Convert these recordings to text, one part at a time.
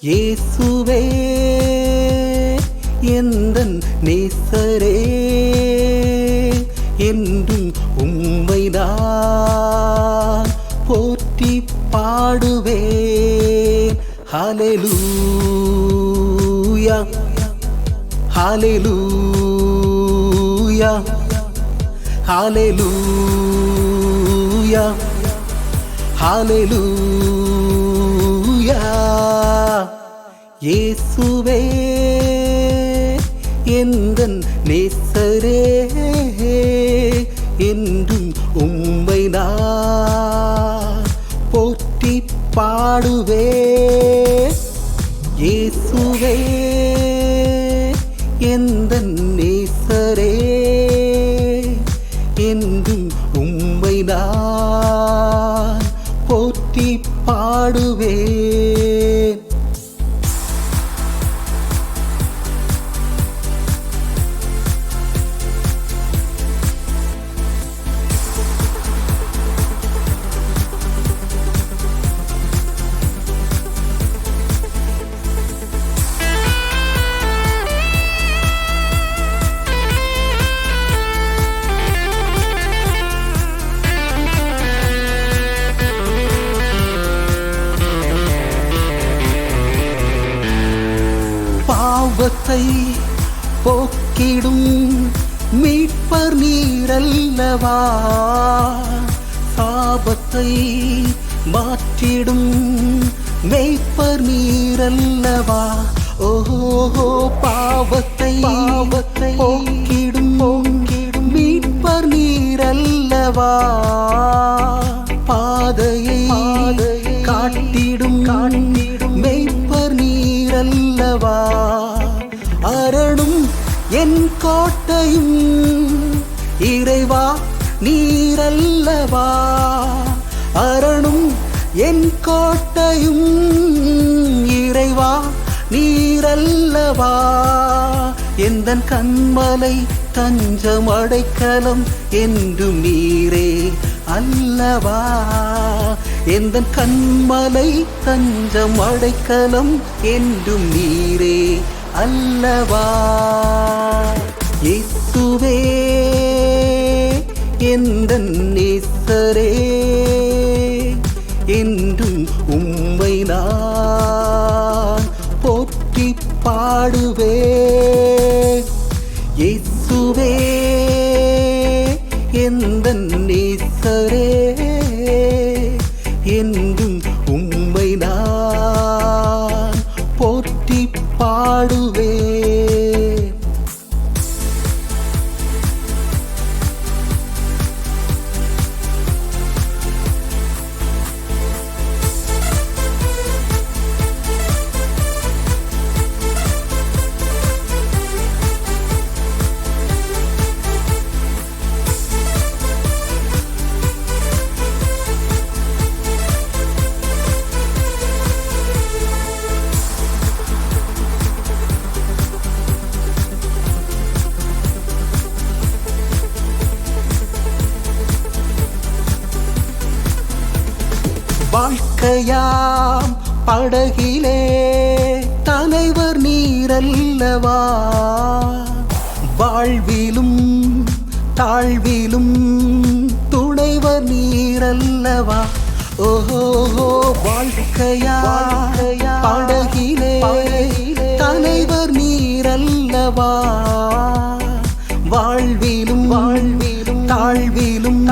இயேசுவே எந்தன் நேசரே, என்றும் உம்மை நான் போற்றி பாடுவேன். ஹல்லேலூயா ஹல்லேலூயா ஹல்லேலூயா ஹல்லேலூயா. இயேசுவே எந்தன் நேசரே, என்றும் உம்மை நான் போற்றி பாடுவேன். இயேசுவே எந்தன் நேசரே, என்றும் உம்மை நான் போற்றி பாடுவேன். பாவத்தை போக்கிடும் மீட்பர் நீரல்லவா, சாபத்தை மாற்றிடும் மேய்ப்பர் நீரல்லவா. ஓஹோ, பாவத்தை போக்கிடும் மீட்பர் நீரல்லவா, பாதையை காட்டிடும் மேய்ப்பர் நீரல்லவா. அரணும் என் கோட்டையும் இறைவா நீரல்லவா, அரணும் என் கோட்டையும் இறைவா நீரல்லவா. எந்தன் கண்மலை தஞ்சம் அடைக்கலம் என்றும் நீரே அல்லவா, எந்தன் கண்மலை தஞ்சம் அடைக்கலம் என்றும் நீரே அல்லவா. இயேசுவே எந்தன் நேசரே, என்றும் உம்மை நான் போற்றி பாடுவேன். இயேசுவே எந்தன் நேசரே, என்றும் உம்மை நான் போற்றி பாடுவேன். வாழ்க்கையாம் படகிலே தலைவர் நீரல்லவா, வாழ்விலும் தாழ்விலும் துணைவர் நீரல்லவா. ஓஹோ, வாழ்க்கையாம் படகிலே தலைவர் நீரல்லவா, வாழ்விலும் தாழ்விலும்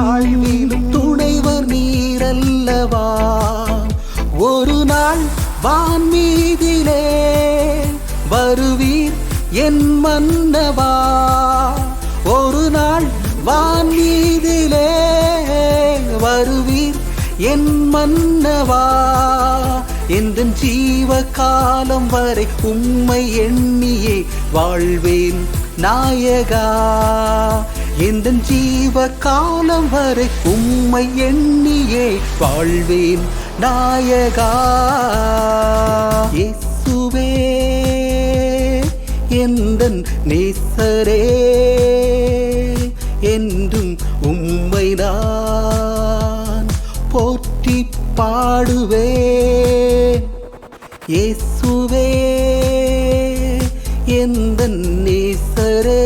துணைவர் நீரல்லவா. ஒரு நாள் வான் மீதிலே வருவீர் என் மன்னவா, ஒரு நாள் வான் மீதிலே வருவீர் என் மன்னவா. எந்தன் ஜீவ காலம் வரை உம்மை எண்ணியே வாழ்வேன் நாயகா, எந்தன் ஜீவ காலம் வரை உம்மை எண்ணியே வாழ்வேன் நாயகா. இயேசுவே எந்தன் நேசரே, என்றும் உம்மை நான் போற்றி பாடுவேன். இயேசுவே எந்தன் நேசரே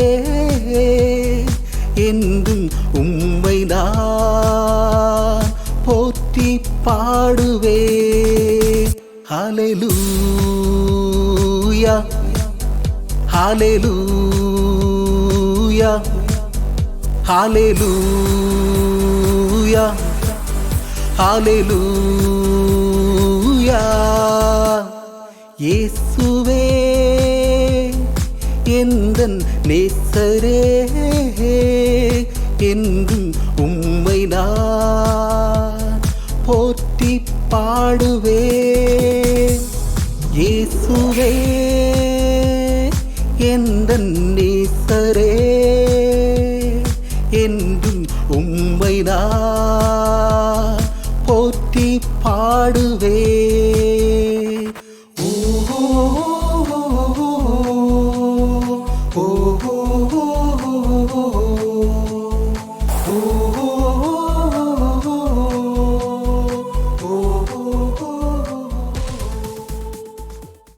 என்றும் உம்மை நான் போற்றி பாடுவே. ஹல்லேலூயா ஹல்லேலூயா ஹல்லேலூயா ஹல்லேலூயா. இயேசுவே எந்தன் நேசரே என்றும் உம்மை நான் போற்றி பாடுவே. இயேசுவே எந்தன் நேசரே